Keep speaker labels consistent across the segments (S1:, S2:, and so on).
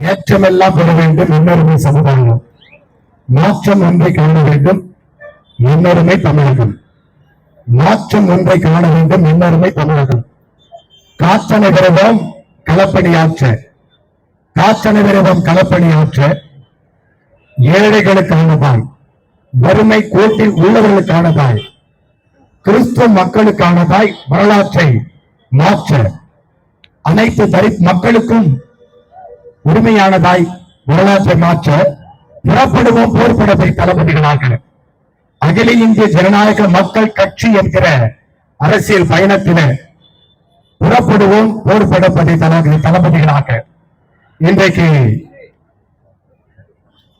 S1: ஏற்றமெல்லாம் பெற வேண்டும் இன்னொருமை சமுதாயம், மாற்றம் ஒன்றை காண வேண்டும் இன்னொருமை தமிழகம், மாற்றம் ஒன்றை காண வேண்டும் இன்னொருமை தமிழகம். காற்றனை விரதம் களப்பணியாற்ற, காற்றனை விரதம் களப்பணியாற்ற ஏழைகளுக்கானதாய், வறுமை கோட்டில் உள்ளவர்களுக்கானதாய், கிறிஸ்துவ மக்களுக்கானதாய் வரலாற்றை மாற்ற, அனைத்து மக்களுக்கும் உரிமையானதாய் வரலாற்றை மாற்ற புறப்படுவோம் போர்படத்தை தளபதிகளாக அகில இந்திய ஜனநாயக மக்கள் கட்சி என்கிற அரசியல் பயணத்தில புறப்படுவோம் போர்படப்பதை தளபதிகளாக இன்றைக்கு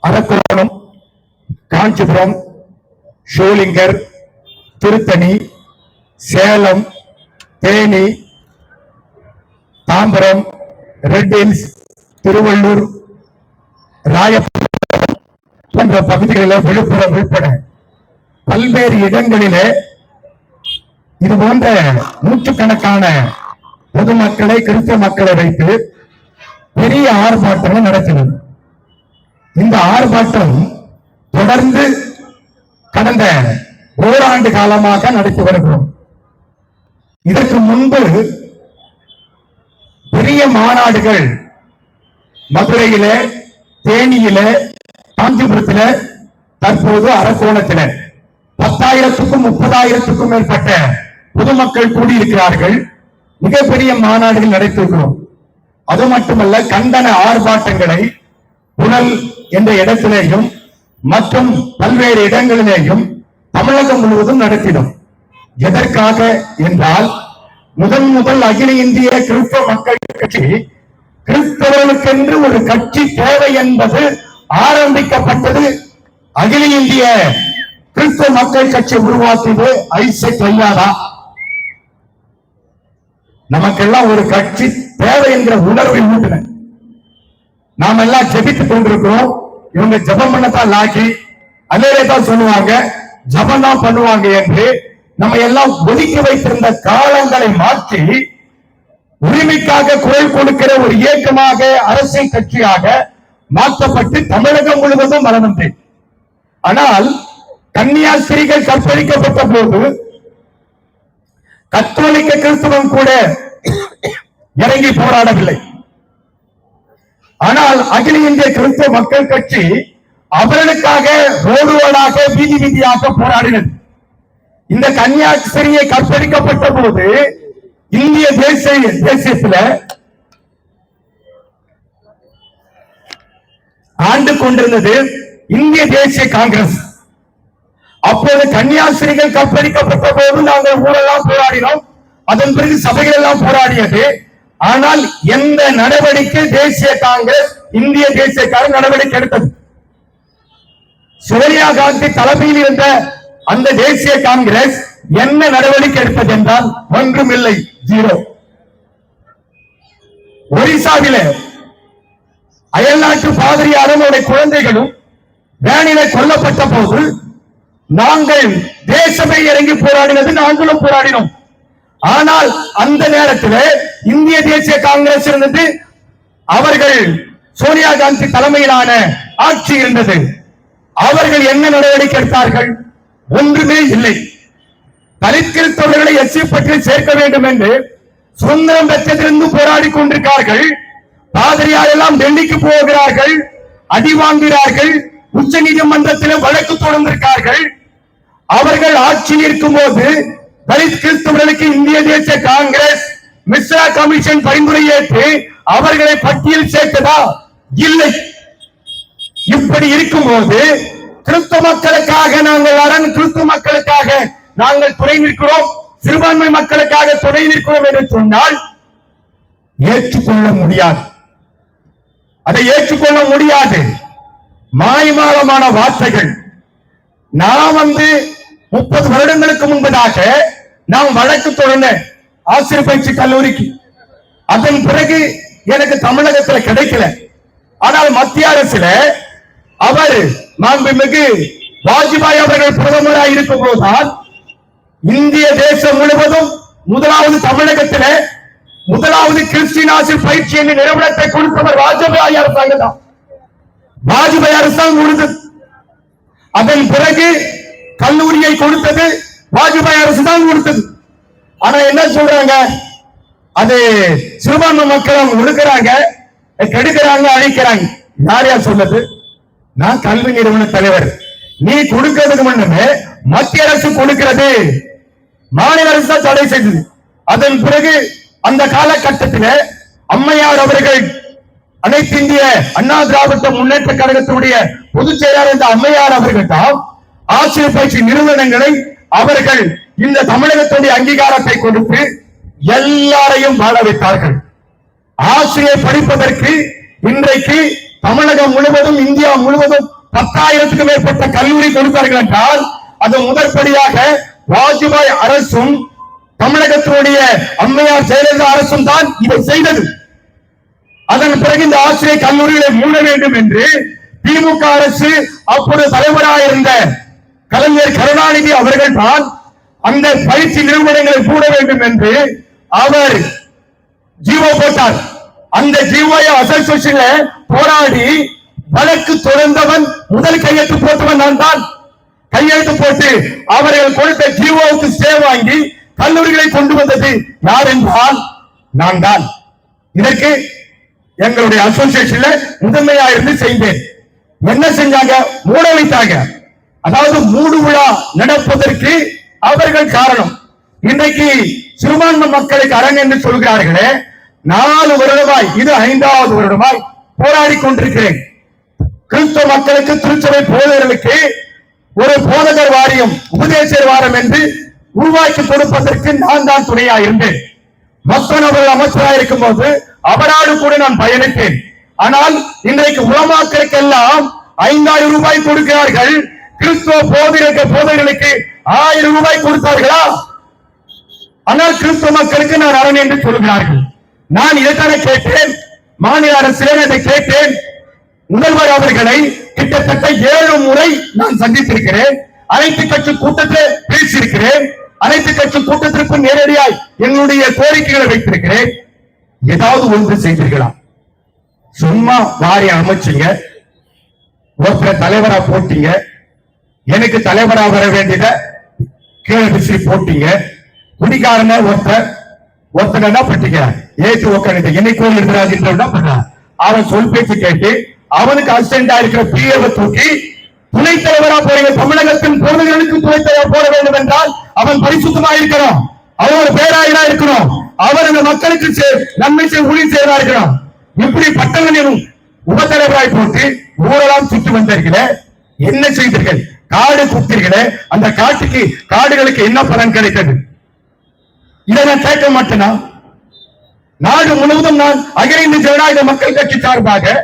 S1: அரக்கோணம், காஞ்சிபுரம், ஷோலிங்கர், திருத்தணி, சேலம், தேனி, தாம்பரம், ரெட் ஹில்ஸ், திருவள்ளூர், ராயபுரம் போன்ற பகுதிகளில், விழுப்புரம் உட்பட பல்வேறு இடங்களிலே இது போன்ற நூற்றுக்கணக்கான பொதுமக்களை, கிறிஸ்தவ மக்களை வைத்து பெரிய ஆர்ப்பாட்டங்கள் நடத்தினது. இந்த ஆர்ப்பாட்டம் தொடர்ந்து கடந்த ஓராண்டு காலமாக நடத்தி வருகிறோம். இதற்கு முன்பு பெரிய மாநாடுகள் மதுரையில, தேனியில, காஞ்சிபுரத்தில, தற்போது அரக்கோணத்தில 10,000க்கும் 30,000க்கும் மேற்பட்ட பொதுமக்கள் கூடியிருக்கிறார்கள். மிகப்பெரிய மாநாடுகள் நடத்திருக்கிறோம். அது மட்டுமல்ல, கண்டன ஆர்ப்பாட்டங்களை புனல் என்ற இடத்திலேயும் மற்றும் பல்வேறு இடங்களிலேயும் தமிழகம் முழுவதும் நடத்தினோம். எதற்காக என்றால், முதல் அகில இந்திய கிறிஸ்தவ மக்கள் கட்சி கிறிஸ்தவர்களுக்கென்று ஒரு கட்சி தேவை என்பது ஆரம்பிக்கப்பட்டது. அகில இந்திய கிறிஸ்தவ மக்கள் கட்சி உருவாக்கியது ஐசக் ஐயாதா. நமக்கெல்லாம் ஒரு கட்சி தேவை என்கிற உணர்வை ஊட்டின. நாம எல்லாம் ஜெபித்துக் கொண்டிருக்கிறோம். இவங்க ஜபம் பண்ணத்தான் லாக்கி, அதே தான் சொல்லுவாங்க, ஜபம் தான் பண்ணுவாங்க என்று நம்ம எல்லாம் ஒதுக்கி வைத்திருந்த காலங்களை மாற்றி உரிமைக்காக குரல் கொடுக்கிற ஒரு இயக்கமாக, அரசியல் கட்சியாக மாற்றப்பட்டு தமிழகம் முழுவதும் வளர்ந்தது. ஆனால் கன்னியாஸ்திரிகள் கற்பழிக்கப்பட்ட போது கத்தோலிக்க கிறிஸ்தவம் கூட இறங்கி போராடவில்லை. ஆனால் அகில இந்திய கிறிஸ்தவ மக்கள் கட்சி அவர்களுக்காக ரோடுவோடாக, வீதி வீதியாக போராடினது. இந்த கன்னியாஸ்திரியை கற்பழிக்கப்பட்ட போது இந்திய தேசியத்தில் ஆண்டு கொண்டிருந்தது இந்திய தேசிய காங்கிரஸ். அப்போது கன்னியாஸ்திரிகள் கற்பழிக்கப்பட்ட போது நாங்கள் ஊரெல்லாம் போராடினோம். அதன் பிறகு சபைகள் எல்லாம் போராடியது. ஆனால் எந்த நடவடிக்கை தேசிய காங்கிரஸ், இந்திய தேசிய காங்கிரஸ் நடவடிக்கை எடுத்தது? சோனியா காந்தி தலைமையில் இருந்த அந்த தேசிய காங்கிரஸ் என்ன நடவடிக்கை எடுப்பது என்றால் ஒன்றுமில்லை, ஜீரோ. ஒரிசாவிலே அயல்நாட்டு பாதிரியாரும் அவருடைய குழந்தைகளும் வேனில கொல்லப்பட்ட போது நாங்கள் தேசமே இறங்கி போராடினது, நாங்களும் போராடினோம். ஆனால் அந்த நேரத்தில் இந்திய தேசிய காங்கிரஸ் இருந்தது, அவர்கள் சோனியா காந்தி தலைமையிலான ஆட்சி இருந்தது. அவர்கள் என்ன நடவடிக்கை எடுத்தார்கள்? ஒன்றுமே இல்லை. தலித் கிறிஸ்தவர்களை எஸ்சி பட்டியலில் சேர்க்க வேண்டும் என்று சுதந்திரம் பெற்றதிலிருந்து போராடி கொண்டிருக்கிறார்கள். பாதிரியார் எல்லாம் டெல்லிக்கு போகிறார்கள், அடி வாங்குகிறார்கள், உச்ச நீதிமன்றத்தில் வழக்கு தொடர்ந்திருக்கிறார்கள். அவர்கள் ஆட்சியில் இருக்கும் போது தலித் கிறிஸ்தவர்களுக்கு இந்திய தேசிய காங்கிரஸ் மிஸ்ரா கமிஷன் பரிந்துரை ஏற்று அவர்களை பட்டியல் சேர்த்ததா? இல்லை. இப்படி இருக்கும்போது கிறிஸ்தவ மக்களுக்காக நாங்கள் கிறிஸ்தவ மக்களுக்காக நாங்கள் துணை நிற்கிறோம், சிறுபான்மை மக்களுக்காக துணை நிற்கிறோம் என்று சொன்னால் ஏற்றுக்கொள்ள முடியாது. அதை ஏற்றுக்கொள்ள முடியாது. மாய்மாலமான வார்த்தைகள். நான் 30 வருடங்களுக்கு முன்பதாக நாம் வழக்கு தொடர்ந்த ஆசிரியர் பயிற்சி கல்லூரிக்கு. அதன் பிறகு எனக்கு தமிழகத்தில் கிடைக்கல. ஆனால் மத்திய அரசில் அவர் மாண்புமிகு வாஜ்பாய் அவர்கள் பிரதமராக இருக்கும் போதுதான் இந்திய தேசம் முழுவதும் முதலாவது தமிழகத்தில் முதலாவது கிறிஸ்டினாசில் பயிற்சி என்ற நிறுவனத்தை கொடுத்தவர் வாஜ்பாய் அரசாங்கம் தான். வாஜ்பாய் அரசாங்கம் கொடுத்தது. அதன் பிறகு கல்லூரியை கொடுத்தது வாஜ்பாய் அரசு தான் கொடுத்தது. ஆனா என்ன சொல்றாங்க, அது சிறுபான்மை மக்கள் ஒடுக்கிறாங்க, கெடுக்கிறாங்க, அழிக்கிறாங்க. யார் யார் சொன்னது? நான் கல்வி நிறுவன தலைவர். நீ கொடுக்கிறதுக்கு முன்னமே மத்திய அரசு கொடுக்கிறது, மாநில அரசு தான் தடை செய்தது. அதன் பிறகு அந்த காலகட்டத்தில் அம்மையார் அவர்கள் அனைத்து இந்திய அண்ணா திராவிட முன்னேற்ற கழகத்தினுடைய பொதுச் செயலாளர் இந்த அம்மையார் அவர்கள் தான் ஆசிரியர் பயிற்சி நிறுவனங்களை அவர்கள் இந்த தமிழகத்துடைய அங்கீகாரத்தை கொடுத்து எல்லாரையும் வாழ வைத்தார்கள். ஆசிரியர் படிப்பதற்கு இன்றைக்கு தமிழகம் முழுவதும் இந்தியா முழுவதும் 10,000க்கும் மேற்பட்ட கல்லூரி கொடுத்தார்கள் என்றால் அது முதற்படியாக வாஜ்பாய் அரசும் தமிழகத்தினுடைய அம்மையார் ஜெயலலிதா அரசும் தான் இதை செய்தது. அதன் பிறகு இந்த ஆசிரியர் கல்லூரிகளை மூட வேண்டும் என்று திமுக அரசு அப்போது தலைவராக இருந்த கலைஞர் கருணாநிதி அவர்கள் தான் அந்த பயிற்சி நிறுவனங்களை மூட வேண்டும் என்று அவர் ஜீவோ போட்டார். அந்த ஜீவோ அசோசியேஷன்ல போராடி வழக்கு தொடர்ந்தவன், முதல் கையெழுத்து போட்டவன் நான் தான். கையெழுத்து போட்டு அவர்கள் கொடுத்த ஜீவோவுக்கு ஸ்டே வாங்கி கல்லூரிகளை கொண்டு வந்தது யார் என்றால் நான் தான். இதற்கு எங்களுடைய அசோசியேஷன்ல முதன்மையா இருந்து செய்தேன். என்ன செஞ்சாங்க? மூட வைத்தாங்க. அதாவது மூடு விழா நடப்பதற்கு அவர்கள் காரணம். இன்றைக்கு சிறுபான்மை மக்களுக்கு அரண் என்று சொல்கிறார்களே, 4 வருடமாய், இது 5வது வருடமாய் போராடி கொண்டிருக்கிறேன். கிறிஸ்தவ மக்களுக்கு, திருச்சபை போதகர்களுக்கு ஒரு போதகர் வாரியம், உபதேசர் வாரம் என்று உருவாக்கி கொடுப்பதற்கு நான் தான் துணையா இருந்தேன். மக்கள் அவர்கள் அமைச்சராக இருக்கும் போது அவரோடு கூட நான் பயணித்தேன். ஆனால் இன்றைக்கு உலமாக்களுக்கு எல்லாம் 5,000 ரூபாய் கொடுக்கிறார்கள். கிறிஸ்துவ போதகர்களுக்கு 1000 ரூபாய் கொடுத்தார்களா? ஆனால் கிறிஸ்துவ மக்களுக்கு நான் அரண் என்று சொல்கிறார்கள். நான் இதைத்தானே கேட்டேன். மாநில அரசிலே இதை கேட்டேன். முதல்வர் அவர்களை கிட்டத்தட்ட 7 முறை நான் சந்தித்திருக்கிறேன். அனைத்து கட்சி கூட்டத்தில் பேசியிருக்கிறேன். அனைத்து கட்சி கூட்டத்திற்கு நேரடியாய் என்னுடைய கோரிக்கைகளை வைத்திருக்கிறேன். ஏதாவது ஒன்று செய்தீர்களா? சும்மா வாரி அமைச்சீங்க, ஒருத்தர் தலைவரா போட்டீங்க, எனக்கு தலைவரா வர வேண்டியத கீழே விசிறி போட்டீங்க. குடிக்காரன ஒருத்தர் என்ன பட்டிக்கிறார், ஏற்று உட்காந்து என்னைக்கோ எழுதுறாரு. அவன் சொல் பேச்சு கேட்டு அவனுக்கு அசிஸ்டண்டா இருக்கிற பிஏவை தூக்கி துணைத் தலைவரா போறீங்க. தமிழகத்தின் பொருள்களுக்கு துணைத் தலைவர் போட வேண்டும் என்றால் அவன் பரிசுத்தமா இருக்கணும், அவன் ஒரு பேராயரா இருக்கணும், அவர் இந்த மக்களுக்கு நன்மை செய்ய ஊழியம் செய்யறா இருக்கணும். இப்படி பட்டங்களிலும் உபத்தலைவராய் போட்டு ஊரெல்லாம் சுற்றி வந்தீர்களே, என்ன செய்தீர்கள்? காடு குத்தீர்களே, அந்த காடுகளுக்கு என்ன பலன் கிடைத்தது? இதை நான் கேட்க மாட்டேனா? நாடு முழுவதும் நான் அகில இந்திய ஜனநாயக மக்கள் கட்சி சார்பாக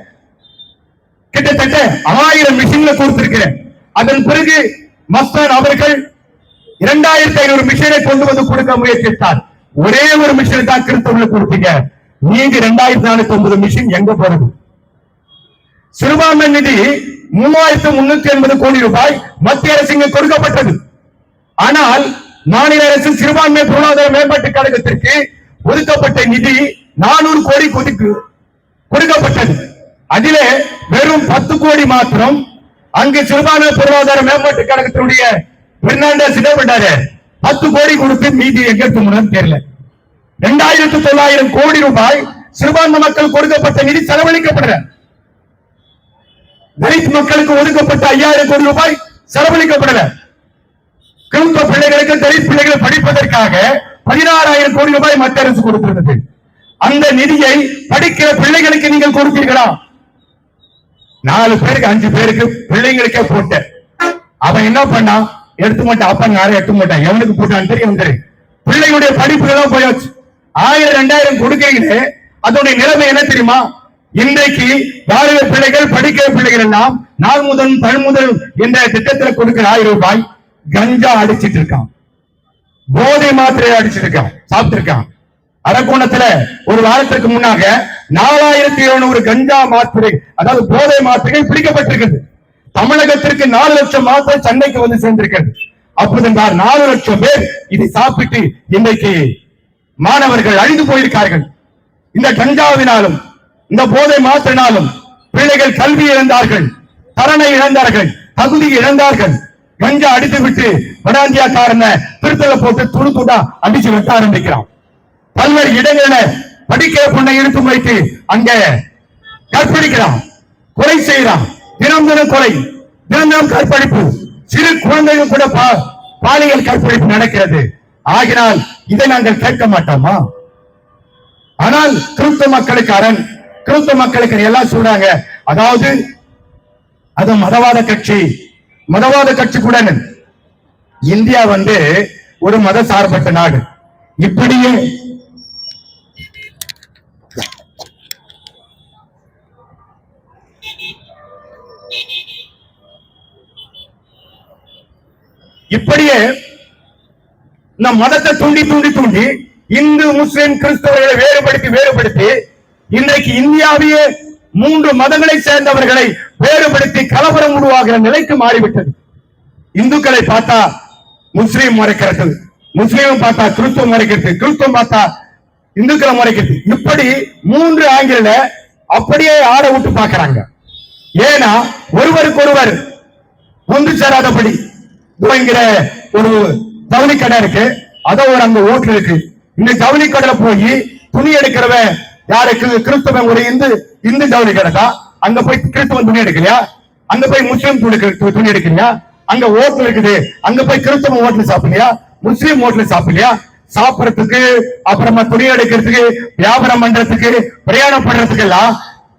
S1: கிட்டத்தட்ட 1000 மிஷின்ல கொடுத்திருக்கிறேன். அதன் பிறகு மஸ்தான் அவர்கள் 2500 மிஷினை கொண்டு வந்து கொடுக்க முயற்சித்தார். ஒரே ஒரு மிஷினை தான் கிறிஸ்தவர்களுக்கு கொடுத்தீங்க. நீங்க 2409 மிஷின் எங்க போறது? சிறுபான்மை நிதி 3380 கோடி ரூபாய் மத்திய அரசு கொடுக்கப்பட்டது. ஆனால் மாநில அரசு சிறுபான்மை பொருளாதார மேம்பாட்டு கழகத்திற்கு ஒதுக்கப்பட்ட நிதி 400 கோடி கொடுக்கப்பட்டது. அதிலே வெறும் 10 கோடி மாத்திரம் அங்கு சிறுபான்மை பொருளாதார மேம்பாட்டு கழகத்தினுடைய பெர்னாண்டஸ் இடப்பட்டாரு. 10 கோடி கொடுத்து மீதி எங்க இருக்குன்னு தெரியல. 2900 கோடி ரூபாய் சிறுபான்மை மக்கள் கொடுக்கப்பட்ட நிதி செலவழிக்கப்படல. தலித் மக்களுக்கு ஒதுக்கப்பட்ட 5000 கோடி ரூபாய் செலவழிக்கப்படல. கிறிஸ்தவ பிள்ளைகளுக்கு, தலித் பிள்ளைகளை படிப்பதற்காக 16000 கோடி ரூபாய் மத்திய அரசு கொடுத்திருந்தது. அந்த நிதியை படிக்கிற பிள்ளைகளுக்கு நீங்கள் கொடுத்தீர்களா? 4 பேருக்கு 5 பேருக்கு பிள்ளைங்களுக்கே போட்ட அவன் என்ன பண்ணா? எடுத்து மாட்டான். அப்ப யாரும் எடுத்து மாட்டான். எவனுக்கு போட்டான்னு தெரியும். பிள்ளைகளுடைய படிப்புகள் போயாச்சு. 1000 2000 கொடுக்கிறீங்களே, அதோடைய நிலைமை என்ன தெரியுமா? இன்றைக்கு வாலிப பிள்ளைகள், படிக்கிற பிள்ளைகள் எல்லாம் நாள் முதல் பல்முதல் என்ற திட்டத்தில் கொடுக்கிற 1000 ரூபாய் கஞ்சா அடிச்சிட்டு இருக்கான், போதை மாத்திரை அடிச்சிட்டு இருக்கான், சாப்பிட்டு இருக்கான். அரக்கோணத்துல ஒரு வாரத்திற்கு முன்னாக 4700 கஞ்சா மாத்திரை, அதாவது போதை மாத்திரைகள் பிடிக்கப்பட்டிருக்கிறது. தமிழகத்திற்கு 4 லட்சம் மாத்திரை சண்டைக்கு வந்து சேர்ந்திருக்கிறது. அப்போது 4 லட்சம் பேர் இதை சாப்பிட்டு இன்றைக்கு மாணவர்கள் அழிந்து போயிருக்கார்கள். இந்த கஞ்சாவினாலும் இந்த போதை மாற்றினாலும் பிள்ளைகள் கல்வி இழந்தார்கள், தரணை இழந்தார்கள், தகுதி இழந்தார்கள். கஞ்சா அடித்து விட்டு வடாந்தியாக்காரன திருத்தல போட்டு துணு துண்டா அடிச்சு வெட்ட ஆரம்பிக்கிறான். பல்வேறு இடங்களில் படிக்கிற பொண்ணை இழுத்து வைத்து அங்க கற்பழிக்கிறான், கொலை செய்யறான். தினம் தினம் கொலை, தினம் தினம் கற்பழிப்பு, சிறு குழந்தைகள் கூட பாலியல் கற்பழிப்பு நடக்கிறது. ஆகினால் இதை நாங்கள் கேட்க மாட்டோமா? ஆனால் கிறிஸ்தவ மக்களுக்கு அரண், கிறிஸ்தவ மக்களுக்கு எல்லாம் சொல்றாங்க. அதாவது அது மதவாத கட்சி, மதவாத கட்சி கூட இந்தியா ஒரு மத சார்பற்ற நாடு. இப்படியே இப்படியே இந்த மதத்தை தூண்டி தூண்டி தூண்டி இந்து முஸ்லிம் கிறிஸ்தவர்களை வேறுபடுத்தி இன்றைக்கு இந்தியாவையே 3 மதங்களை சேர்ந்தவர்களை வேறுபடுத்தி கலவரம் உருவாகிற நிலைக்கு மாறிவிட்டது. இந்துக்களை பார்த்தா முஸ்லீம் முறைக்கிறது, முஸ்லீம் பார்த்தா கிறிஸ்துவம் முறைக்கிறது, கிறிஸ்துவம் பார்த்தா இந்துக்களை முறைக்கிறது. இப்படி 3 ஆங்கில அப்படியே ஆட விட்டு பார்க்கிறாங்க. ஏன்னா ஒருவருக்கு ஒருவர் ஒன்று சேராதபடி என்கிற ஒரு ஜவுளி கடை இருக்கு, அதோ ஒரு அங்க ஓட்டு இருக்கு. இந்த ஜவுளி கடையில போய் துணி எடுக்கிறவன் யாருக்கு? கிறிஸ்தவன் ஒரு இந்து ஜவுளி கடை தான். அங்க போய் கிறிஸ்தவன் துணி எடுக்கலையா? அங்க போய் முஸ்லீம் துணி எடுக்கலையா? அங்க ஓட்டல் இருக்குது, அங்க போய் கிறிஸ்தவன் ஓட்டல் சாப்பிடலையா? முஸ்லீம் ஓட்டல் சாப்பிடலையா? சாப்பிடறதுக்கு, அப்புறமா துணி எடுக்கிறதுக்கு, வியாபாரம் பண்றதுக்கு, பிரயாணம் பண்றதுக்கு எல்லாம்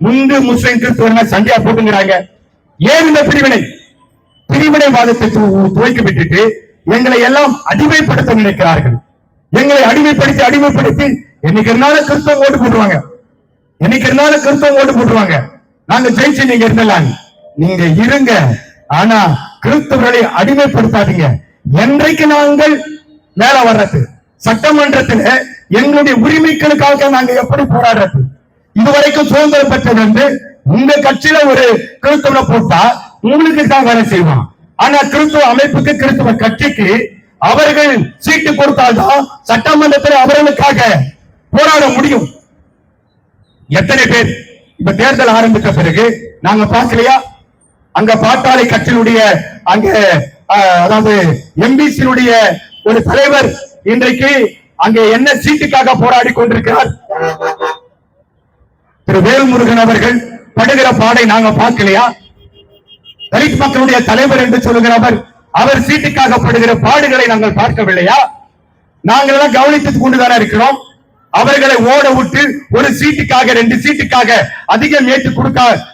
S1: முந்து முஸ்லீம் கிறிஸ்தவன் சண்டையா போட்டுங்கிறாங்க. ஏன் இந்த பிரிவினைவாதத்தை துவைக்க விட்டுட்டு எங்களை எல்லாம் அடிமைப்படுத்த நினைக்கிறார்கள். எங்களை அடிமைப்படுத்தி என்னைக்கு இருந்தாலும் கிறிஸ்தவம் ஓட்டு போட்டுருவாங்க, என்னைக்கு இருந்தாலும் கிறிஸ்தவம் ஓட்டு போட்டுருவாங்க. நாங்க ஜெயிச்சு நீங்க இருந்தலாம், நீங்க இருங்க. ஆனா கிறிஸ்தவர்களை அடிமைப்படுத்தாதீங்க. என்றைக்கு நாங்கள் மேல வர்றது? சட்டமன்றத்தில் எங்களுடைய உரிமைகளுக்காக நாங்க எப்படி போராடுறது? இதுவரைக்கும் சுதந்திரம் பெற்றது உங்க கட்சியில ஒரு கிறிஸ்தவனை போட்டா உங்களுக்கு தான் வேலை செய்வான். ஆனா கிறிஸ்துவ அமைப்புக்கு, கிறிஸ்துவ கட்சிக்கு அவர்கள் சீட்டு கொடுத்தால்தான் சட்டமன்றத்தில் அவர்களுக்காக போராட முடியும். எத்தனை பேர் இப்ப தேர்தல் ஆரம்பித்த பிறகு நாங்க பார்க்கலையா? அங்க பாட்டாளி கட்சியினுடைய அங்க அதாவது எம்பிசியினுடைய ஒரு தலைவர் இன்றைக்கு அங்க என்ன சீட்டுக்காக போராடி கொண்டிருக்கிறார்? திரு வேல்முருகன் அவர்கள் படுகிற பாடை நாங்க பார்க்கலையா? தலித் மக்களுடைய தலைவர் என்று சொல்லுகிறவர் அவர் சீட்டுக்காக படுகிற பாடுகளை நாங்கள் பார்க்கவில்லையா? நாங்கள் எல்லாம் கவனித்துக் கொண்டுதானே இருக்கிறோம். அவர்களை ஓட விட்டு ஒரு சீட்டுக்காக 2 சீட்டுக்காக அதிகம் ஏற்று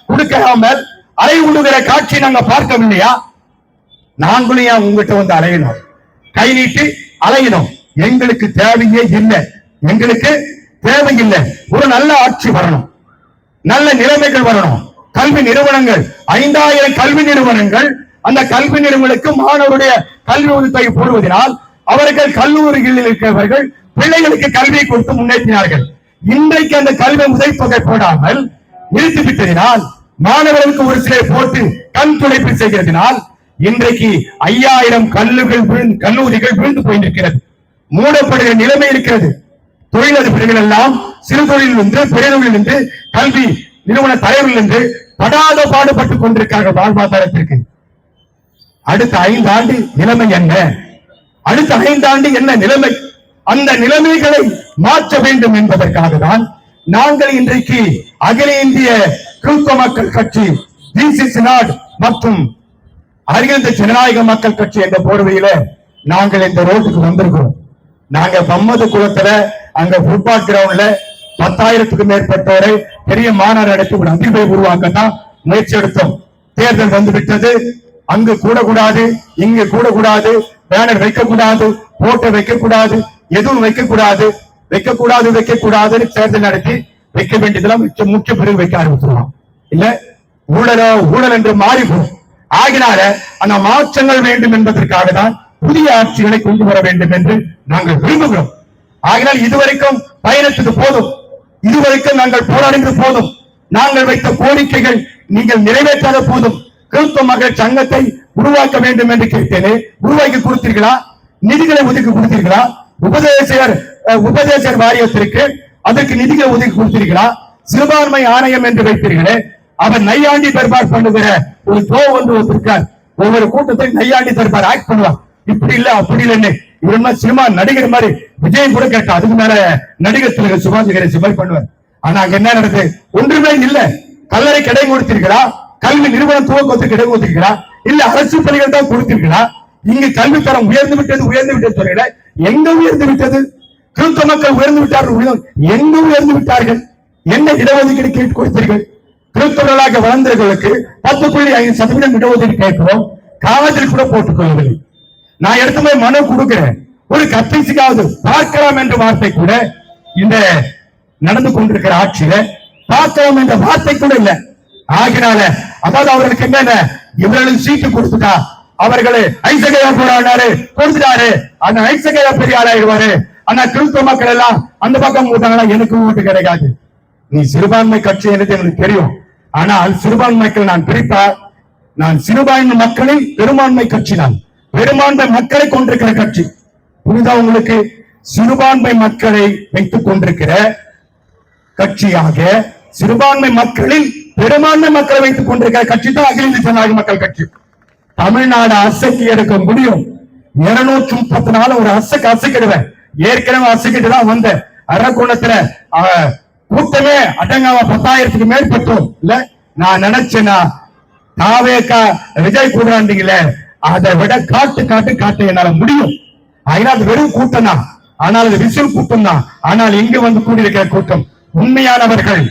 S1: கொடுக்காமல் அலை விடுகிற காட்சி நாங்க பார்க்கவில்லையா? நாங்களும் உங்ககிட்ட அலையணும், கை நீட்டி அலையணும். எங்களுக்கு தேவையே இல்லை, எங்களுக்கு தேவையில்லை. ஒரு நல்ல ஆட்சி வரணும், நல்ல நிலைமைகள் வரணும். கல்வி நிறுவனங்கள் 5000 கல்வி நிறுவனங்கள், அந்த கல்வி நிறுவனங்களுக்கு மாணவருடைய கல்வி உதவித்தொகை போடுவதனால் அவர்கள் கல்லூரிகளில் இருக்கிறவர்கள் பிள்ளைகளுக்கு கல்வியை கொடுத்து முன்னேற்றினார்கள். இன்றைக்கு அந்த கல்வி உதவித்தொகை போடாமல் நிறுத்திவிட்டதினால், மாணவர்களுக்கு ஒரு சிலை போட்டு கண் துடைப்பு செய்கிறதுனால் இன்றைக்கு 5000 கல்லூரிகள் விழுந்து போயிருக்கிறது, மூடப்படுகிற நிலைமை இருக்கிறது. தொழிலதிபர்கள் எல்லாம் சிறு தொழில் என்று, பெருந்தொழில் என்று, கல்வி நிறுவன தலைவர்கள் என்று படாத பாடுபட்டுக் கொண்டிருக்கிறார்கள் வாழ்வாதாரத்திற்கு. அடுத்த 5 ஆண்டு நிலைமை என்ன? அடுத்த 5 ஆண்டு என்ன நிலைமை? அந்த நிலைமைகளை மாற்ற வேண்டும் என்பதற்காக தான் நாங்கள் இன்றைக்கு அகில இந்திய கிறிஸ்தவ மக்கள் கட்சி, ஜீசஸ் நாடு மற்றும் அகில ஜனநாயக மக்கள் கட்சி என்ற போர்வையில நாங்கள் இந்த ரோட்டுக்கு வந்திருக்கிறோம். நாங்க பம்மது குளத்துல அங்க ஃபுட்பால் கிரவுண்ட்ல 10,000க்கும் மேற்பட்டோரை பெரிய மாநாடு நடத்தி ஒரு அதிர்வை உருவாக்கத்தான் முயற்சி எடுத்தோம். தேர்தல் வந்து விட்டது. அங்கு கூடக்கூடாது, இங்கு கூடக்கூடாது, பேனர் வைக்கக்கூடாது, போட்டோ வைக்கக்கூடாது, எதுவும் வைக்கக்கூடாது தேர்தல் நடத்தி வைக்க வேண்டியதெல்லாம் முக்கிய பிறகு வைக்க ஆரம்பிச்சிருவோம். இல்ல ஊழல் என்று மாறி போகும். ஆகினால அந்த மாற்றங்கள் வேண்டும் என்பதற்காக தான் புதிய ஆட்சிகளை கொண்டு வர வேண்டும் என்று நாங்கள் விரும்புகிறோம். ஆகினால் இதுவரைக்கும் பயணத்துக்கு போதும், இதுவரைக்கும் நாங்கள் போராடினது போதும், நாங்கள் வைத்த கோரிக்கைகள் நீங்கள் நிறைவேற்றாத போதும். கிறிஸ்தவ மகளிர் சங்கத்தை உருவாக்க வேண்டும் என்று கேட்டேனே, உருவாக்கி கொடுத்தீர்களா? நிதிகளை ஒதுக்கி கொடுத்தீர்களா? உபதேசர் வாரியத்திற்கு அதற்கு நிதிகளை ஒதுக்கி கொடுத்திருக்கிறா. சிறுபான்மை ஆணையம் என்று வைத்தீர்களே, அவர் நையாண்டி தர்பார் பண்ணுகிற ஒரு ப்ரோ வந்து இருக்கார். ஒவ்வொரு கூட்டத்தையும் நையாண்டி தர்பார் ஆக்ட் பண்ணுவார். இப்படி இல்ல அப்படி இல்லைன்னு இவருமா சினிமா நடிகர் மாதிரி விஜயம் கூட கேட்டா அதுக்கு மேல நடிகர் திலக சுபாஷ் கணேசன் மாதிரி பண்ணுவார். ஆனா அங்க என்ன நடக்குது? ஒன்றுமே இல்ல. கல்லறை கடை கொடுத்திருக்கிறா, கல்வி நிறுவனம் துவக்கத்துக்கு இடம் கொடுத்திருக்கிறா, இல்ல அரசு பள்ளிகள் தான் கொடுத்திருக்கிறா. இங்கு கல்வி தரம் உயர்ந்து விட்டது சொல்ல எங்க உயர்ந்து விட்டது? கிறிஸ்தவ மக்கள் உயர்ந்து விட்டார்கள், எங்க உயர்ந்து விட்டார்கள்? என்ன இடஒதுக்கீடு கேட்டு கொடுத்தீர்கள்? கிறிஸ்தவர்களாக வளர்ந்தவர்களுக்கு 10.5% இடஒதுக்கீடு கேட்கிறோம், காலத்தில் கூட போட்டுக் கொள்ளவில்லை. நான் எடுத்து போய் மனு கொடுக்கிறேன், ஒரு கத்திரிக்காவது பார்க்கலாம் என்ற வார்த்தை கூட இந்த நடந்து கொண்டிருக்கிற ஆட்சியில பார்க்கலாம் என்ற வார்த்தை கூட இல்ல. ஆகினால அதாவது அவர்களுக்கு என்னென்ன இவர்களுக்கு சீட்டு கொடுத்துட்டா அவர்களே ஐசகையா போராடினாரு கொடுத்துட்டாரு, அந்த ஐசகையா பெரிய ஆளாயிடுவாரு. ஆனா கிறிஸ்தவ மக்கள் எல்லாம் அந்த பக்கம் போட்டாங்கன்னா எனக்கு ஓட்டு கிடைக்காது. நீ சிறுபான்மை கட்சி எனக்கு எனக்கு தெரியும். ஆனால் சிறுபான்மை மக்கள் நான் பிரிப்பா, நான் சிறுபான்மை மக்களின் பெரும்பான்மை கட்சி, நான் பெரும்பான்மை மக்களை கொண்டிருக்கிற கட்சி. புரிதா உங்களுக்கு? சிறுபான்மை மக்களை வைத்துக் கொண்டிருக்கிற கட்சியாக சிறுபான்மை மக்களில் பெரும்பான்மை மக்களை வைத்துக் கொண்டிருக்கிற கட்சி தான் அகில இந்திய ஜனநாயக மக்கள் கட்சி. தமிழ்நாடு அசைக்கு எடுக்க முடியும். 234 ஒரு அசைக்கிடுவேன். ஏற்கனவே அசைக்கிட்டு தான் வந்த அரக்கோணத்துல கூட்டமே அடங்காம 10,000க்கு மேற்பட்டோம் இல்ல. நான் நினைச்சேன்னா தாவேக்கா விஜய் கூடாண்டீங்கள, அதை விட காட்டு என்னால முடியும். அதனால அது வெறும் கூட்டம் தான், ஆனால் அது விசில் கூட்டம் தான். ஆனால் இங்கு வந்து கூடியிருக்கிற கூட்டம் உண்மையானவர்கள்.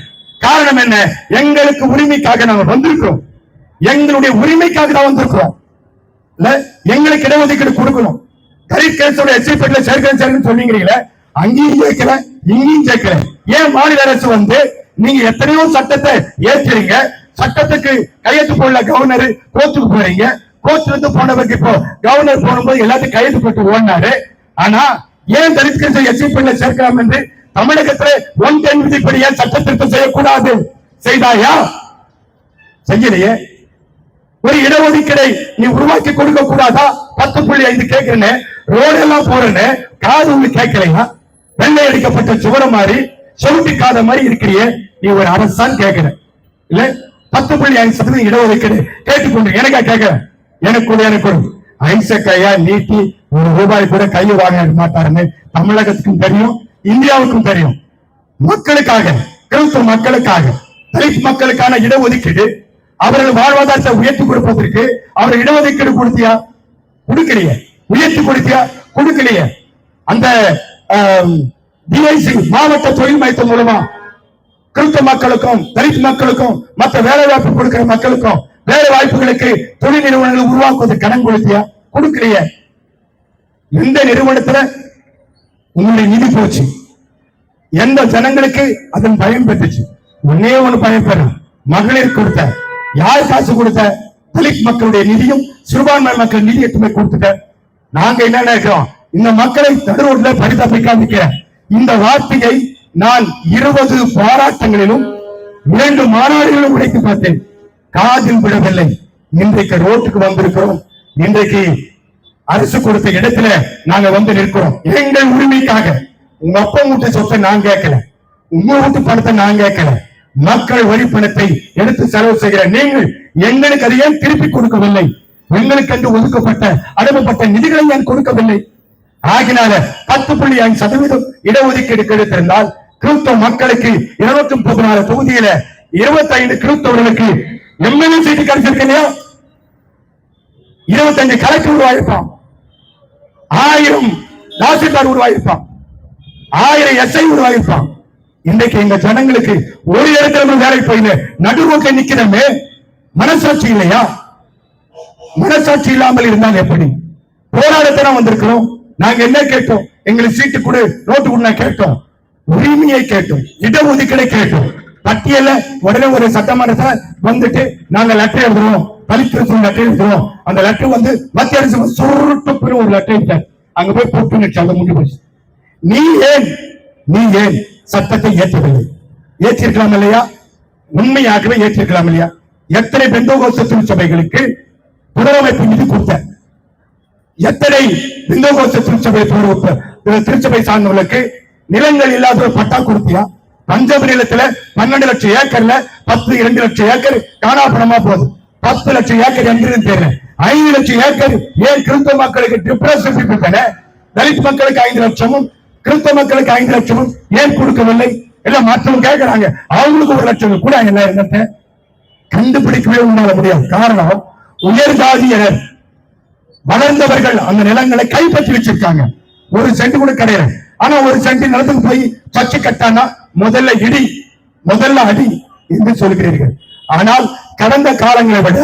S1: காரணம் என்ன? எங்களுக்கு உரிமைக்காக நாங்கள் வந்திருக்கிறோம், எங்களுடைய உரிமைக்காக தான் வந்திருக்கிறோம். எங்களுக்கு இடஒதுக்கீடு கொடுக்கணும். கரிக்கேசோட எஸ்ஐபெட்ல சேர்க்கணும் சொன்னீங்களே, அங்கேயும் சேர்க்கல இங்கேயும் சேர்க்கல. ஏன் மாநில அரசு வந்து நீங்க எத்தனையோ சட்டத்தை ஏற்றுறீங்க, சட்டத்துக்கு கையெழுத்து போடல கவர்னர், கோர்ட்டுக்கு போறீங்க, கோர்ட்ல இருந்து போனவருக்கு இப்போ கவர்னர் போகும்போது எல்லாத்தையும் கையெழுத்து போட்டு ஓடினாரு. ஆனா ஏன் தலித் எஸ்ஐபெட்ல சேர்க்கலாம் என்று தமிழகத்துல 110 விதிப்படி ஏன் சட்ட திருத்தம் செய்யக்கூடாது? செய்தாயா? செய்யலையே. ஒரு இடஒதுக்கீடை நீ உருவாக்கி கொடுக்க கூடாதா? 10.5 கேட்கிறேன்னு ரோடு எல்லாம் போறேன்னு காது ஒண்ணு கேட்கலையா? வெள்ளை அடிக்கப்பட்ட சுவர மாதிரி சொலுட்டி காத மாதிரி இருக்கிறியே, நீ ஒரு அரசான் கேட்கிற இல்ல? 10.5% இடஒதுக்கீடு கேட்டுக்கொண்டு எனக்கா கேட்கிறேன்? எனக்கு ஐசக்கையா நீட்டி ₹1 கூட கையை வாங்க மாட்டாருன்னு தமிழகத்துக்கும் தெரியும், இந்தியாவுக்கும் தெரியும். மக்களுக்காக, கிறிஸ்தவ மக்களுக்காக, தலித் மக்களுக்கான இடஒதுக்கீடு, அவர்கள் வாழ்வாதாரத்தை உயர்த்தி கொடுப்பதற்கு அவர் இடஒதுக்கீடு கொடுத்தியா? கொடுக்கலையே. உயர்த்தி கொடுத்தியா? கொடுக்கலையே. அந்த டிஐசி மாவட்ட தொழில் மையத்தின் மூலமா கிறிஸ்தவ மக்களுக்கும் தலித் மக்களுக்கும் மற்ற வேலை வாய்ப்பு கொடுக்கிற மக்களுக்கும் வேலை வாய்ப்புகளுக்கு தொழில் நிறுவனங்களை உருவாக்குவது கடன் கொடுத்தியா? கொடுக்கலையே. எந்த நிறுவனத்துல உங்களுடைய நிதி போச்சு? எந்த ஜனங்களுக்கு அதன் பயன் பெற்றுச்சு? ஒன்னே ஒண்ணு பயன்பெற மகளிர் கொடுத்த. யார் காசு கொடுத்த? தலித் மக்களுடைய நிதியும் சிறுபான்மை மக்கள் நிதி எட்டுமே கொடுத்துட்ட. நாங்க என்ன நினைக்கிறோம்? இந்த மக்களை நடுரோட்ல பரிதாபிக்காம இந்த வார்த்தையை நான் 20 போராட்டங்களிலும் 2 மாநாடுகளிலும் உடைத்து பார்த்தேன், காதில் விடவில்லை. இன்றைக்கு ரோட்டுக்கு வந்திருக்கிறோம். இன்றைக்கு அரசு கொடுத்த இடத்துல நாங்க வந்து நிற்கிறோம். எங்கள் உரிமைக்காக. உங்க அப்பா வீட்டு சொத்தை நான் கேட்கல, உங்க வீட்டு பணத்தை நான் கேட்கல. மக்கள் வரி பணத்தை எடுத்து செலவு செய்கிற நீங்கள் எங்களுக்கு அதை ஏன் திருப்பி கொடுக்கவில்லை? எங்களுக்கு என்று ஒதுக்கப்பட்ட அனுப்பப்பட்ட நிதிகளை ஏன் கொடுக்கவில்லை? ஆகினால 10.5% இடஒதுக்கீடு கிடைத்திருந்தால் கிறிஸ்தவ மக்களுக்கு 214 தொகுதியில 25 கிறிஸ்தவர்களுக்கு எம்எல்ஏ சீட்டு கிடைச்சிருக்கு இல்லையா? 25 கலெக்டர் உருவாயிருப்பான், 1000 தாசில்தார் உருவாயிருப்பான், 1000 எஸ்ஐ உருவாயிருப்பான். இன்றைக்கு எங்க ஜனங்களுக்கு ஒரு இடத்துல வேலை போயில நடுவோக்க நிக்கிறமே, மனசாட்சி இல்லையா? மனசாட்சி இல்லாமல் இருந்தால் எப்படி? போராடத்தான் வந்திருக்கிறோம். நாங்க என்ன கேட்டோம்? எங்களுக்கு சீட்டு கொடு, நோட்டு கொடு கேட்டோம், உரிமையை கேட்டோம், இடஒதுக்கீடை கேட்டோம். பட்டியல உடனே ஒரு சட்டமன்றத்தை வந்துட்டு நாங்க லெட்டர் எழுதுறோம், தலித் லெட்டர் எழுதுறோம். அந்த லெட்டர் வந்து மத்திய அரசு சுருட்டு ஒரு லெட்டர் அங்க போய் போட்டு நினைச்சாங்க, முடிஞ்சு போச்சு. நீ ஏன் சட்டத்தை ஏற்றவில்லை? ஏற்றிருக்கலாம் இல்லையா? உண்மையாகவே ஏற்றிருக்கலாம் இல்லையா? எத்தனை பெந்தோகோஸ்து திருச்சபைகளுக்கு புனரமைப்பு நிதி கொடுத்த? எத்தனை பெந்தோகோஸ்து திருச்சபை சார்ந்தவர்களுக்கு நிலங்கள் இல்லாத பட்டா கொடுத்தியா? பஞ்சப நிலத்துல 12 லட்சம் ஏக்கர்ல 2 லட்சம் ஏக்கர் காணாப்பணமா போகுது. 10 லட்சம் ஏக்கர் எங்கிருந்து தெரியல. 5 லட்சம் ஏக்கர் ஏன் கிறிஸ்தவ மக்களுக்கு டிப்ரெஷன் கொடுத்தன? தலித் மக்களுக்கு 5 லட்சமும் கிறிஸ்தவ மக்களுக்கு 5 லட்சமும் ஏன் கொடுக்கவில்லை? எல்லாம் மற்றவங்க கேட்கிறாங்க, அவங்களுக்கு 1 லட்சம் கூட என்னத்தை கண்டுபிடிக்கவே உன்னால முடியாது. காரணம், உயர் ஜாதியினர் வளர்ந்தவர்கள் அந்த நிலங்களை கைப்பற்றி வச்சிருக்காங்க. 1 சென்ட் கூட கிடையாது. ஆனா 1 சென்ட் நிலத்துக்கு போய் பச்சை கட்டானா முதல்ல இடி, முதல்ல அடி என்று சொல்கிறீர்கள். ஆனால் கடந்த காலங்களை விட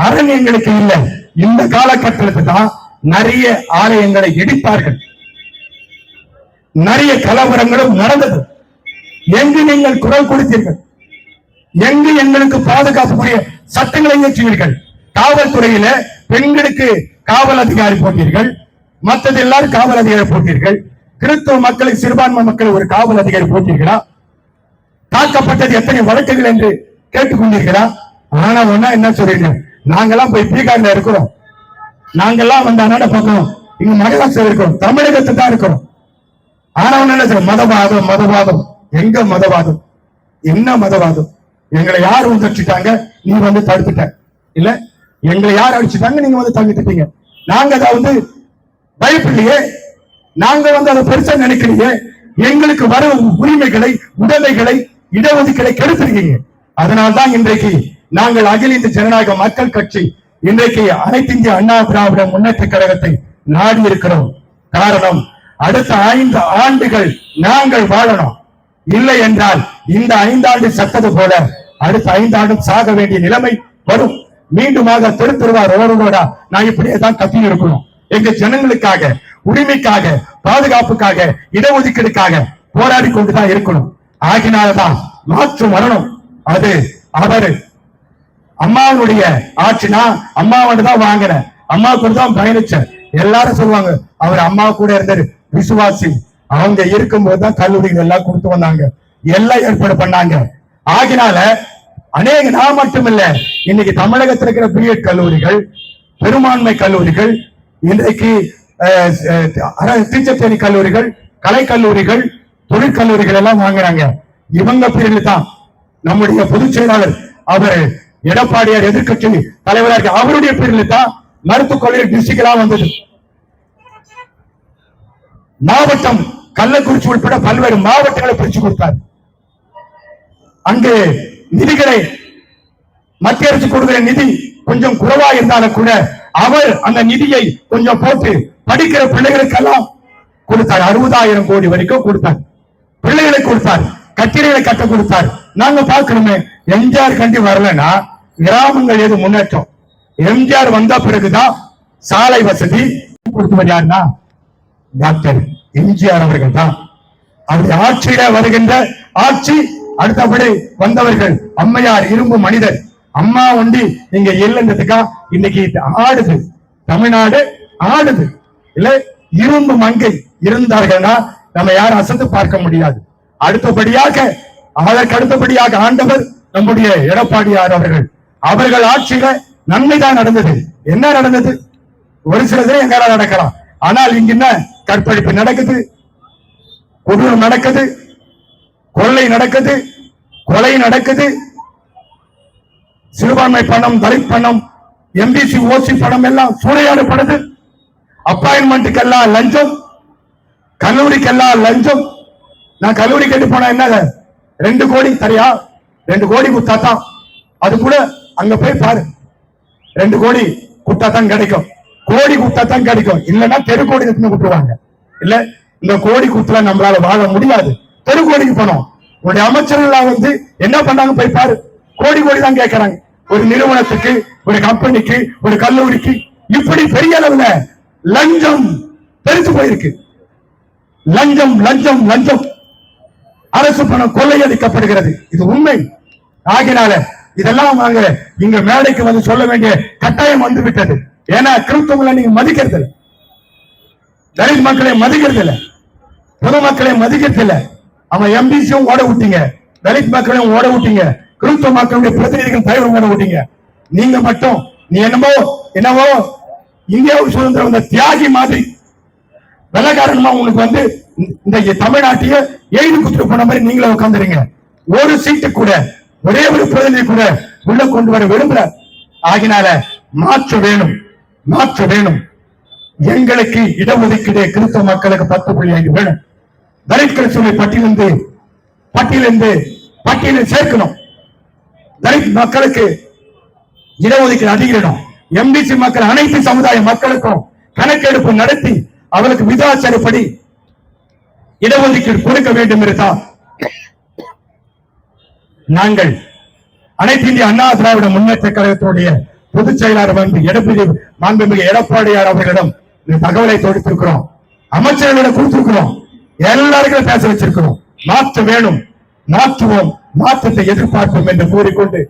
S1: அரண்யங்களுக்கு இல்லை, இந்த காலகட்டத்தில் தான் நிறைய ஆலயங்களை இடித்தார்கள். நிறைய கலவரங்களும் நடந்தது. எங்கு நீங்கள் குரல் கொடுத்தீர்கள்? எங்கு எங்களுக்கு பாதுகாப்புடைய சட்டங்களை இயற்றுவீர்கள்? காவல்துறையில பெண்களுக்கு காவல் அதிகாரி போட்டீர்கள், மற்றது எல்லாரும் காவல் அதிகாரி போட்டீர்கள். கிறிஸ்தவ மக்களுக்கு, சிறுபான்மை மக்கள் ஒரு காவல் அதிகாரி போட்டீர்களா? தாக்கப்பட்டது எத்தனை வழக்குகள் என்று கேட்டுக்கொண்டீர்களா? ஆனா ஒன்னா என்ன சொல்றீங்க, நாங்கெல்லாம் போய் பீகார்ல இருக்கிறோம், நாங்கெல்லாம் வந்து அண்ணாட பக்கம் இங்க மகாராஷ்டிரா இருக்கிறோம், தமிழகத்தை தான் இருக்கிறோம். ஆனா என்ன மதவாதம், மதவாதம். எங்க மதவாதம்? என்ன மதவாதம்? எங்களை யார் உதச்சிட்டாங்க, நீ வந்து தடுத்துட்ட இல்ல? எங்களை யார் அடிச்சுட்டாங்க, நீங்க வந்து தடுத்துட்டீங்க. நாங்க அதை வந்து பயப்படலையே, நாங்க வந்து அதை பெருசா நினைக்கலையே. எங்களுக்கு வரும் உரிமைகளை, உடமைகளை, இடஒதுக்கீடை கெடுத்திருக்கீங்க. அதனால்தான் இன்றைக்கு நாங்கள் அகில இந்திய ஜனநாயக மக்கள் கட்சி இன்றைக்கு அனைத்து இந்திய அண்ணா திராவிட முன்னேற்ற கழகத்தை நாடி இருக்கிறோம். காரணம், அடுத்த 5 ஆண்டுகள் நாங்கள் வாழணும். இல்லை என்றால் இந்த 5 ஆண்டு சத்தது போல அடுத்த 5 ஆண்டும் சாக வேண்டிய நிலைமை வரும். மீண்டுமாக தெருவா ரோடா நான் இப்படியே தான் கத்தி இருக்கணும். எங்க ஜனங்களுக்காக, உரிமைக்காக, பாதுகாப்புக்காக, இடஒதுக்கீடுக்காக போராடி கொண்டுதான் இருக்கணும். ஆகினால்தான் மாற்றம் வரணும். அது அவரு அம்மாவுடைய ஆட்சினா அம்மாவோட தான் வாங்கின, அம்மா கூட தான் பயணிச்ச. எல்லாரும் சொல்லுவாங்க அவர் அம்மா கூட இருந்தாரு, விசுவாசி. அவங்க இருக்கும்போது தான் கல்லூரிகள் எல்லாம் கொடுத்து வந்தாங்க, எல்லாம் ஏற்பாடு பண்ணாங்க. ஆகினால அநேக, நான் மட்டுமில்ல, இன்னைக்கு தமிழகத்தில் இருக்கிற பிஎட் கல்லூரிகள், பெரும்பான்மை கல்லூரிகள், இன்றைக்கு டீச்சர் ட்ரைனிங் கல்லூரிகள், கலை கல்லூரிகள், தொழிற்கல்லூரிகள் எல்லாம் வாங்குறாங்க. இவங்க பேரில் தான் நம்முடைய பொதுச் செயலாளர் அவர் எடப்பாடியார் எதிர்கட்சி தலைவராக அவருடைய பேரில் தான் மருத்துவக் கல்லூரி டிஸ்ட்ரிக்டா வந்தது. மாவட்டம் கள்ளக்குறிச்சி உட்பட பல்வேறு மாவட்டங்களை பிரிச்சு கொடுத்தார். அங்கு நிதிகளை மத்திய அரசு கொடுக்கிற நிதி கொஞ்சம் குறைவா இருந்தாலும் கூட அவர் அந்த நிதியை கொஞ்சம் போட்டு படிக்கிற பிள்ளைகளுக்கெல்லாம் கொடுத்தார். 60,000 கோடி வரைக்கும் கொடுத்தார். பிள்ளைகளுக்கு கொடுத்தார், கட்டிடங்களை கட்ட கொடுத்தார். நாங்க பார்க்கணுமே, எம்ஜிஆர் கண்டி வரலன்னா கிராமங்கள் எது முன்னேற்றம்? எம்ஜிஆர் வந்த பிறகுதான் சாலை வசதி கொடுத்தவர் யாருன்னா டாக்டர் எம்ஜிஆர் அவர்கள் தான். அவருடைய ஆட்சியில வருகின்ற ஆட்சி அடுத்தபடி வந்தவர்கள் அம்மையார், இரும்பு மனிதர், அம்மா ஒண்டி இங்க இல்லைன்றதுக்கா இன்னைக்கு ஆடுது தமிழ்நாடு, ஆடுது இல்ல? இரும்பு மங்கை இருந்தார்கள்னா நம்ம யாரும் அசந்து பார்க்க முடியாது. அடுத்தபடியாக, அதற்கு அடுத்தபடியாக ஆண்டவர் நம்முடைய எடப்பாடியார் அவர்கள். அவர்கள் ஆட்சியில நன்மைதான் நடந்தது. என்ன நடந்தது? ஒரு சிலது எங்களால் நடக்கலாம். ஆனால் இங்க என்ன கற்பழிப்பு நடக்குது, கொடூரம் நடக்குது, கொள்ளை நடக்குது, கொலை நடக்குது, சிறுபான்மை பணம், தலித் பணம், எம்பிசி ஓசி பணம் எல்லாம் சூறையாடப்படுது. அப்பாயின்மெண்ட்டுக்கு எல்லாம் லஞ்சம், கல்லூரிக்கெல்லாம் லஞ்சம். நான் கல்லூரி கேட்டு போனா என்ன 2 கோடி தரையா? 2 கோடி குத்தாத்தான். அது கூட அங்க போய் பாரு, 2 கோடி குத்தாத்தான் கிடைக்கும், கோடி குத்தாத்தான் கிடைக்கும். இல்லைன்னா தெருக்கோடி குத்துருவாங்க. இல்ல, இந்த கோடி குத்துல நம்மளால வாழ முடியாது. தெருக்கோடிக்கு பணம். உங்களுடைய அமைச்சர்கள் வந்து என்ன பண்ணாங்க போய் பாரு, கோடி கோடி தான் கேட்கறாங்க. ஒரு நிறுவனத்துக்கு, ஒரு கம்பெனிக்கு, ஒரு கல்லூரிக்கு, இப்படி பெரிய அளவுல லஞ்சம் பெருத்து போயிருக்கு. லஞ்சம் லஞ்சம் லஞ்சம், அரசு பணம் கொள்ளையடிக்கப்படுகிறது. இது உண்மை. ஆகினால இதெல்லாம் நாங்க இங்க மேடைக்கு வந்து சொல்ல வேண்டிய கட்டாயம் வந்து விட்டது. ஏன்னா கிறிஸ்தவங்களை நீங்க மதிக்கிறது இல்லை, தலித் மக்களை மதிக்கிறது இல்லை, பொதுமக்களை மதிக்கிறது இல்லை. அவன் எம்பிசியும் ஓட விட்டீங்க, தலித் மக்களையும் ஓட விட்டீங்க, கிறிஸ்தவ மக்களுடைய பிரதிநிதிகள் தலைவர் ஓட விட்டீங்க. நீங்க மட்டும் நீ என்னவோ இந்தியாவுக்கு சுதந்திரம் வந்த தியாகி மாதிரி வெள்ளக்காரமா உங்களுக்கு வந்து இந்த தமிழ்நாட்டையே எழுதி குத்துட்டு போன மாதிரி நீங்களே உட்காந்துறீங்க. ஒரு சீட்டு கூட, ஒரே ஒரு பிரதிநிதி கூட உள்ள கொண்டு வர விரும்பல. ஆகினால மாற்ற வேணும், மாற்ற வேணும். எங்களுக்கு இடஒதுக்கீடு கிறிஸ்தவ மக்களுக்கு 10.5 வேணும். தலித் கிறிஸ்தவ பட்டியலில் சேர்க்கணும். தலித் மக்களுக்கு இடஒதுக்கீடு அதிகரிக்கணும். எம்பிசி மக்கள் அனைத்து சமுதாய மக்களுக்கும் கணக்கெடுப்பு நடத்தி அவர்களுக்கு விகிதாச்சாரப்படி இடஒதுக்கீடு கொடுக்க வேண்டும் என்றுதான் நாங்கள் அனைத்து இந்திய அண்ணா திராவிட முன்னேற்ற கழகத்தினுடைய பொதுச் செயலாளர் மாண்புமிகு எடப்பாடியார் அவர்களிடம் இந்த தகவலை தொடுத்திருக்கிறோம். அமைச்சர்களிடம் கொடுத்திருக்கிறோம். எல்லாருக்கும் பேச வச்சிருக்கிறோம். மாற்ற வேணும், மாற்றுவோம், மாற்றத்தை எதிர்பார்ப்போம் என்று கூறிக்கொண்டு